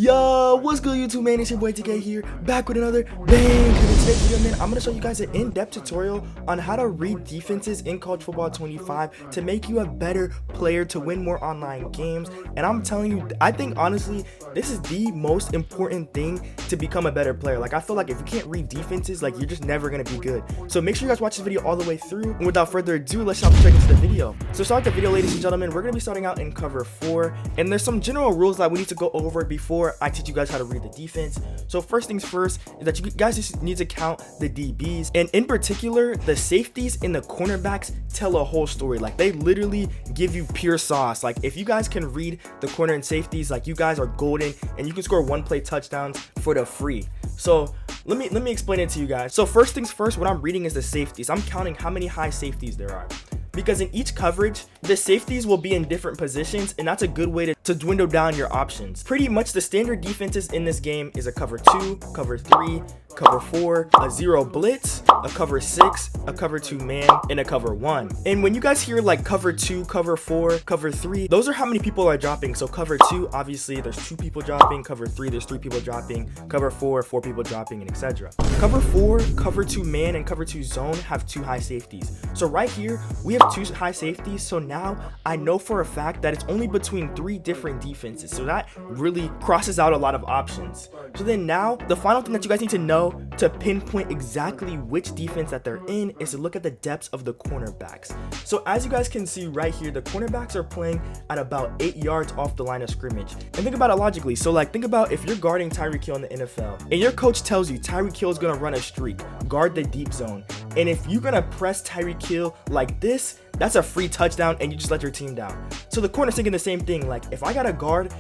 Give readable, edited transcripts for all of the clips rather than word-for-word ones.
Yo, what's good YouTube, man? It's your boy TK here, back with another bang. In today's video, man, I'm gonna show you guys an in-depth tutorial on how to read defenses in college football 25 to make you a better player to win more online games. And I'm telling you, I think honestly this is the most important thing to become a better player. Like, I feel like if you can't read defenses, like, you're just never gonna be good. So make sure you guys watch this video all the way through, and without further ado, let's jump straight into the video. So start the video, ladies and gentlemen. We're gonna be starting out in cover 4, and there's some general rules that we need to go over before I teach you guys how to read the defense. So first things first is that you guys just need to count the DBs, and in particular the safeties and the cornerbacks tell a whole story. Like, they literally give you pure sauce. Like, if you guys can read the corner and safeties, like, you guys are golden, and you can score one play touchdowns for the free. So let me explain it to you guys. So first things first, what I'm reading is the safeties. I'm counting how many high safeties there are, because in each coverage the safeties will be in different positions, and that's a good way to dwindle down your options. Pretty much the standard defenses in this game is a cover 2, cover 3, cover 4, a 0 blitz, a cover 6, a cover 2 man, and a cover 1. And when you guys hear like cover 2, cover 4, cover 3, those are how many people are dropping. So cover 2, obviously there's 2 people dropping. Cover 3, there's 3 people dropping. Cover 4, 4 people dropping, and etc. Cover 4, cover 2 man, and cover 2 zone have 2 high safeties. So right here we have 2 high safeties. So now I know for a fact that it's only between 3 different defenses, so that really crosses out a lot of options. So then now the final thing that you guys need to know to pinpoint exactly which defense that they're in is to look at the depths of the cornerbacks. So as you guys can see right here, the cornerbacks are playing at about 8 yards off the line of scrimmage. And think about it logically. So like, think about if you're guarding Tyreek Hill in the NFL and your coach tells you Tyreek Hill is gonna run a streak, guard the deep zone, and if you're gonna press Tyreek Hill like this, that's a free touchdown, and you just let your team down. So the corner's thinking the same thing. Like, if I gotta guard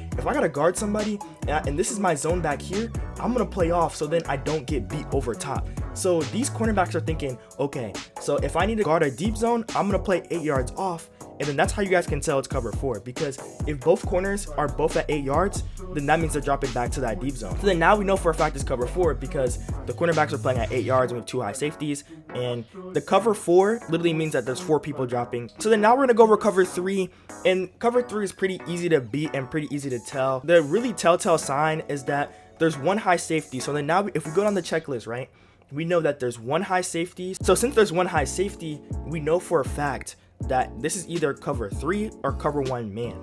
somebody, and this is my zone back here, I'm gonna play off so then I don't get beat over top. So these cornerbacks are thinking, okay, so if I need to guard a deep zone, I'm gonna play 8 yards off. And then that's how you guys can tell it's cover 4, because if both corners are both at 8 yards, then that means they're dropping back to that deep zone. So then now we know for a fact it's cover 4 because the cornerbacks are playing at 8 yards and we have 2 high safeties, and the cover 4 literally means that there's 4 people dropping. So then now we're gonna go over cover 3, and cover 3 is pretty easy to beat and pretty easy to tell. The really telltale sign is that there's 1 high safety. So then now if we go down the checklist, right, we know that there's 1 high safety. So since there's 1 high safety, we know for a fact that this is either cover 3 or cover 1 man.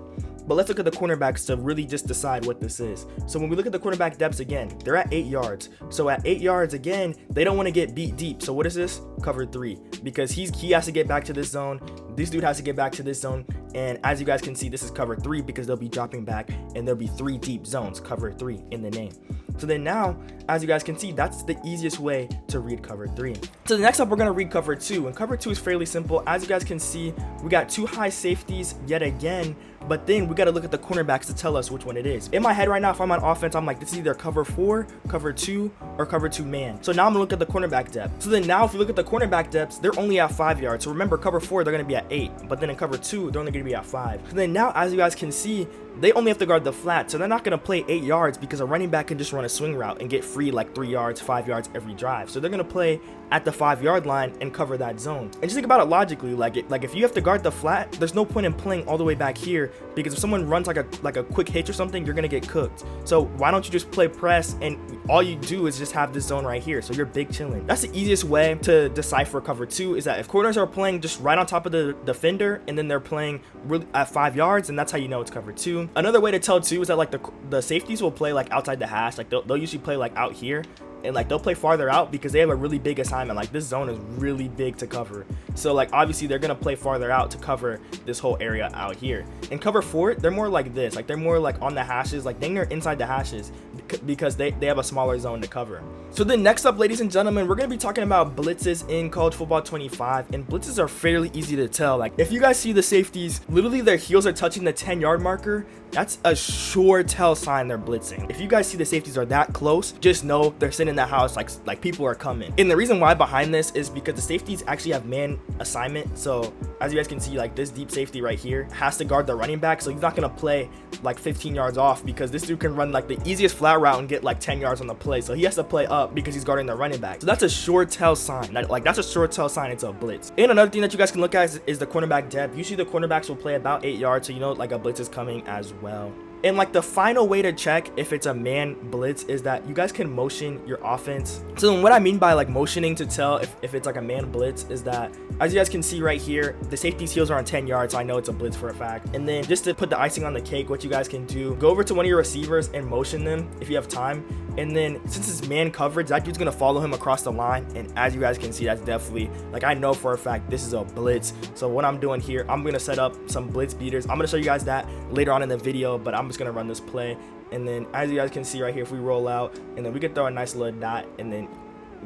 But let's look at the cornerbacks to really just decide what this is. So when we look at the cornerback depths again, they're at 8 yards. So at 8 yards again, they don't want to get beat deep. So what is this? Cover 3, because he has to get back to this zone. This dude has to get back to this zone. And as you guys can see, this is cover 3 because they'll be dropping back and there'll be 3 deep zones, cover 3 in the name. So then now, as you guys can see, that's the easiest way to read cover 3. So the next up, we're going to read cover 2, and cover 2 is fairly simple. As you guys can see, we got 2 high safeties yet again, but then we got to look at the cornerbacks to tell us which one it is. In my head right now, if I'm on offense, I'm like, this is either cover 4, cover 2, or cover 2 man. So now I'm gonna look at the cornerback depth. So then now if you look at the cornerback depths, they're only at 5 yards. So remember, cover 4, they're gonna be at 8, but then in cover 2, they're only gonna be at 5. So then now, as you guys can see, they only have to guard the flat, so they're not going to play 8 yards because a running back can just run a swing route and get free like 3 yards, 5 yards every drive. So they're going to play at the 5-yard line and cover that zone. And just think about it logically, like if you have to guard the flat, there's no point in playing all the way back here, because if someone runs like a quick hitch or something, you're going to get cooked. So why don't you just play press, and all you do is just have this zone right here, so you're big chilling. That's the easiest way to decipher cover 2, is that if corners are playing just right on top of the defender and then they're playing really at 5 yards, and that's how you know it's cover 2. Another way to tell too is that like the safeties will play like outside the hash. Like they'll usually play like out here, and like they'll play farther out because they have a really big assignment. Like, this zone is really big to cover, so like obviously they're gonna play farther out to cover this whole area out here. In cover 4, they're more like this, like they're more like on the hashes, like they're inside the hashes because they have a smaller zone to cover. So then next up, ladies and gentlemen, we're gonna be talking about blitzes in college football 25, and blitzes are fairly easy to tell. Like, if you guys see the safeties, literally their heels are touching the 10-yard marker, that's a sure tell sign they're blitzing. If you guys see the safeties are that close, just know they're sitting in the house like people are coming. And the reason why behind this is because the safeties actually have man assignment. So as you guys can see, like this deep safety right here has to guard the running back, so he's not gonna play like 15 yards off, because this dude can run like the easiest flat route and get like 10 yards on the play, so he has to play up because he's guarding the running back. So that's a sure tell sign. That's a sure tell sign it's a blitz. And another thing that you guys can look at is the cornerback depth. Usually the cornerbacks will play about 8 yards, so you know like a blitz is coming as well. And like the final way to check if it's a man blitz is that you guys can motion your offense. So then what I mean by like motioning to tell if it's like a man blitz is that, as you guys can see right here, the safety's heels are on 10 yards, so I know it's a blitz for a fact. And then just to put the icing on the cake, what you guys can do, go over to one of your receivers and motion them if you have time. And then since it's man coverage, that dude's gonna follow him across the line. And as you guys can see, that's definitely, like, I know for a fact this is a blitz. So what I'm doing here, I'm gonna set up some blitz beaters. I'm gonna show you guys that later on in the video, but I'm just gonna run this play. And then as you guys can see right here, if we roll out, and then we can throw a nice little dot, and then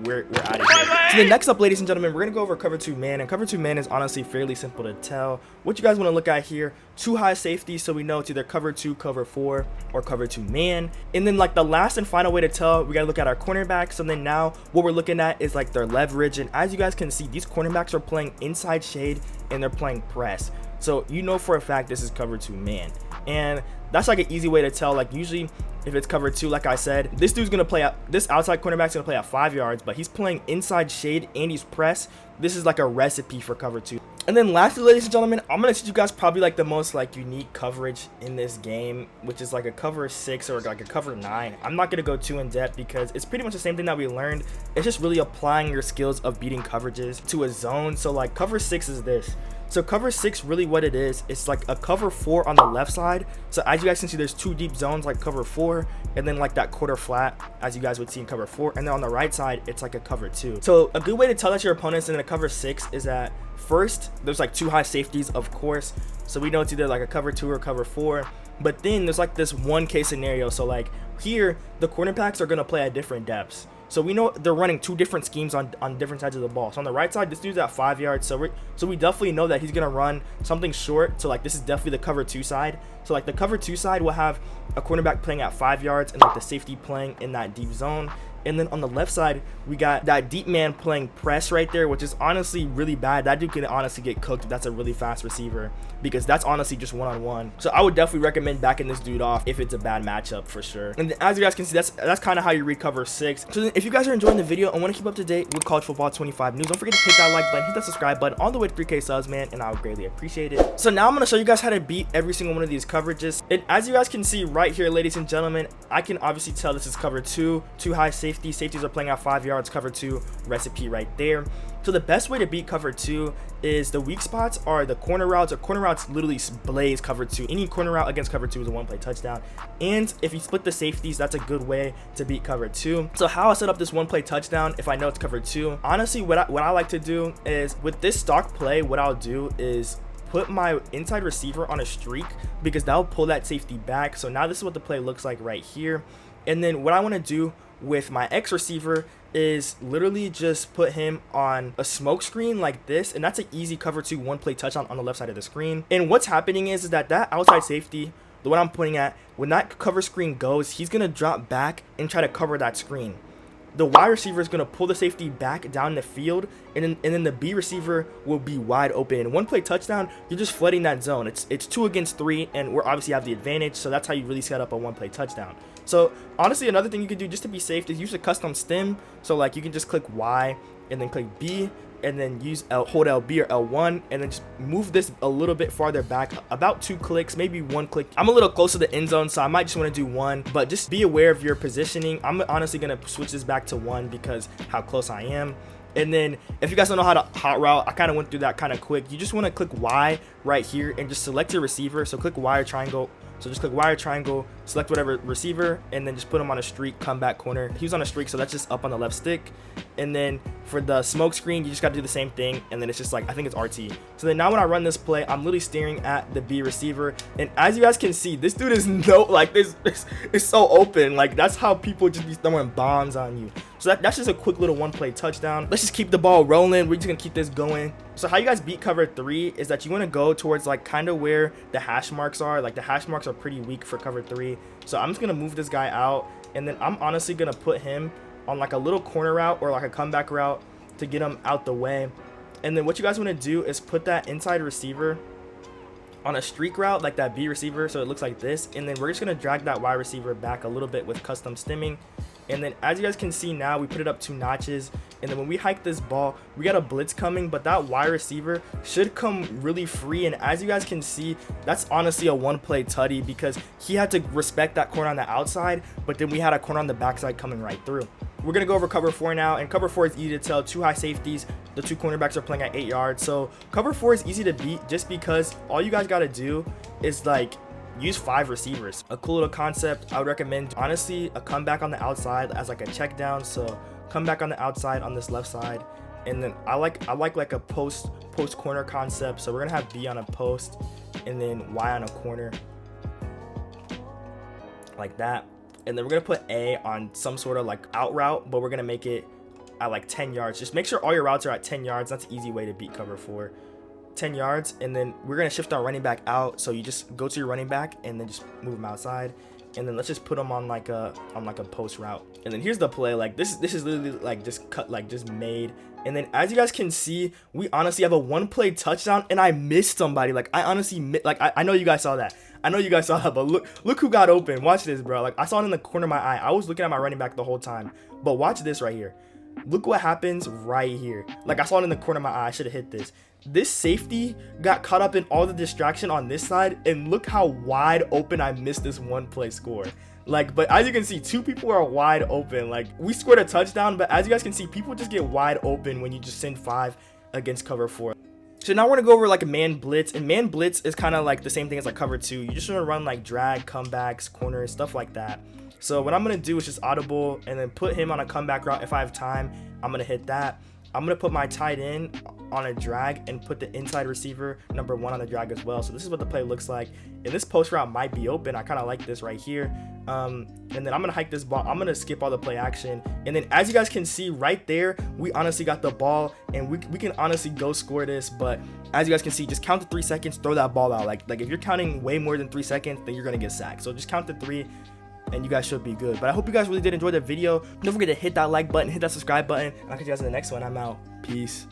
we're out of here. So the next up, ladies and gentlemen, we're gonna go over cover 2 man, and cover 2 man is honestly fairly simple to tell. What you guys want to look at here, 2 high safeties, so we know it's either cover 2, cover 4, or cover 2 man. And then like the last and final way to tell, we gotta look at our cornerbacks. So then now what we're looking at is like their leverage, and as you guys can see, these cornerbacks are playing inside shade and they're playing press. So you know for a fact this is cover 2 man, and that's like an easy way to tell. Like usually if it's cover 2, like I said, this dude's gonna play out, this outside cornerback's gonna play at 5 yards, but he's playing inside shade and he's press. This is like a recipe for cover 2. And then lastly, ladies and gentlemen, I'm gonna teach you guys probably like the most like unique coverage in this game, which is like a cover 6 or like a cover 9. I'm not gonna go too in depth because it's pretty much the same thing that we learned. It's just really applying your skills of beating coverages to a zone. So like cover 6 is this. So cover 6, really what it is, it's like a cover 4 on the left side. So as you guys can see, there's 2 deep zones like cover 4, and then like that quarter flat as you guys would see in cover 4, and then on the right side it's like a cover 2. So a good way to tell that your opponent's in a cover 6 is that first there's like 2 high safeties, of course, so we know it's either like a cover 2 or cover 4. But then there's like this one case scenario. So like here the cornerbacks are going to play at different depths. So we know they're running 2 different schemes on different sides of the ball. So on the right side, this dude's at 5 yards. So we definitely know that he's going to run something short. So like this is definitely the cover 2 side. So like the cover 2 side will have a cornerback playing at 5 yards and like the safety playing in that deep zone. And then on the left side, we got that deep man playing press right there, which is honestly really bad. That dude can honestly get cooked if that's a really fast receiver, because that's honestly just one-on-one. So I would definitely recommend backing this dude off if it's a bad matchup for sure. And as you guys can see, that's kind of how you read cover 6. So then if you guys are enjoying the video and want to keep up to date with college football 25 news, don't forget to hit that like button, hit that subscribe button on the way to 3K subs, man, and I would greatly appreciate it. So now I'm going to show you guys how to beat every single one of these coverages. And as you guys can see right here, ladies and gentlemen, I can obviously tell this is cover 2, 2 high safety. Safeties are playing at 5 yards, cover 2 recipe right there. So the best way to beat cover 2 is the weak spots are the corner routes. Or corner routes literally blaze cover 2. Any corner route against cover 2 is a 1-play touchdown. And if you split the safeties, that's a good way to beat cover 2. So how I set up this 1-play touchdown if I know it's cover 2, honestly what I like to do is with this stock play, what I'll do is put my inside receiver on a streak, because that'll pull that safety back. So now this is what the play looks like right here. And then what I want to do with my X receiver is literally just put him on a smoke screen like this, and that's an easy cover 2 1-play touchdown on the left side of the screen. And what's happening is that outside safety, the one I'm pointing at, when that cover screen goes, he's gonna drop back and try to cover that screen. The wide receiver is going to pull the safety back down the field, and then the B receiver will be wide open. And 1-play touchdown, you're just flooding that zone. It's 2 against 3, and we're obviously have the advantage, so that's how you really set up a 1-play touchdown. So honestly, another thing you can do just to be safe is use a custom stem. So like you can just click Y and then click B, and then use hold LB or L1, and then just move this a little bit farther back, about 2 clicks, maybe 1 click. I'm a little close to the end zone, so I might just want to do 1, but just be aware of your positioning. I'm honestly going to switch this back to 1 because how close I am. And then if you guys don't know how to hot route, I kind of went through that kind of quick. You just want to click Y right here and just select your receiver. So click Y or triangle. So just click Y or triangle, select whatever receiver, and then just put him on a streak, comeback corner. He was on a streak, so that's just up on the left stick. And then for the smoke screen, you just got to do the same thing, and then it's just like, I think it's RT. So then now when I run this play, I'm literally staring at the B receiver, and as you guys can see, this dude is this is so open. Like that's how people just be throwing bombs on you. So that's just a quick little 1-play touchdown. Let's just keep the ball rolling. We're just gonna keep this going. So how you guys beat cover 3 is that you want to go towards like kind of where the hash marks are. Like the hash marks are pretty weak for cover 3. So I'm just gonna move this guy out, and then I'm honestly gonna put him on like a little corner route or like a comeback route to get him out the way. And then what you guys want to do is put that inside receiver on a streak route like that B receiver, so it looks like this. And then we're just gonna drag that Y receiver back a little bit with custom stemming. And then as you guys can see now, we put it up 2 notches. And then when we hike this ball, we got a blitz coming, but that wide receiver should come really free. And as you guys can see, that's honestly a one-play tutty because he had to respect that corner on the outside, but then we had a corner on the backside coming right through. We're going to go over cover 4 now, and cover 4 is easy to tell. 2 high safeties, the 2 cornerbacks are playing at 8 yards. So cover 4 is easy to beat just because all you guys got to do is like use 5 receivers. A cool little concept I would recommend, honestly, a comeback on the outside as like a check down. So come back on the outside on this left side, and then I like a post corner concept. So we're gonna have B on a post and then Y on a corner like that, and then we're gonna put A on some sort of like out route, but we're gonna make it at like 10 yards. Just make sure all your routes are at 10 yards. That's an easy way to beat cover 4. 10 yards, and then we're gonna shift our running back out. So you just go to your running back and then just move him outside, and then let's just put him on like a post route. And then here's the play. Like this is literally like just cut, like just made. And then as you guys can see, we honestly have a 1-play touchdown, and I missed somebody. Like I honestly I know you guys saw that. I know you guys saw that, but look who got open. Watch this, bro. Like I saw it in the corner of my eye. I was looking at my running back the whole time, but watch this right here. Look what happens right here. Like I saw it in the corner of my eye. I should have hit this. This safety got caught up in all the distraction on this side, and look how wide open I missed this 1-play score. Like, but as you can see, 2 people are wide open. Like we scored a touchdown, but as you guys can see, people just get wide open when you just send 5 against cover 4. So now we're gonna go over like a man blitz, and man blitz is kind of like the same thing as like cover 2. You just want to run like drag, comebacks, corners, stuff like that. So what I'm gonna do is just audible and then put him on a comeback route. If I have time, I'm gonna hit that. I'm gonna put my tight end on a drag and put the inside receiver number 1 on the drag as well. So this is what the play looks like, and this post route might be open. I kind of like this right here. And then I'm gonna hike this ball. I'm gonna skip all the play action, and then as you guys can see right there, we honestly got the ball, and we can honestly go score this. But as you guys can see, just count to 3 seconds, throw that ball out. Like if you're counting way more than 3 seconds, then you're gonna get sacked. So just count to 3 and you guys should be good. But I hope you guys really did enjoy the video. Don't forget to hit that like button, hit that subscribe button, and I'll catch you guys in the next one. I'm out. Peace.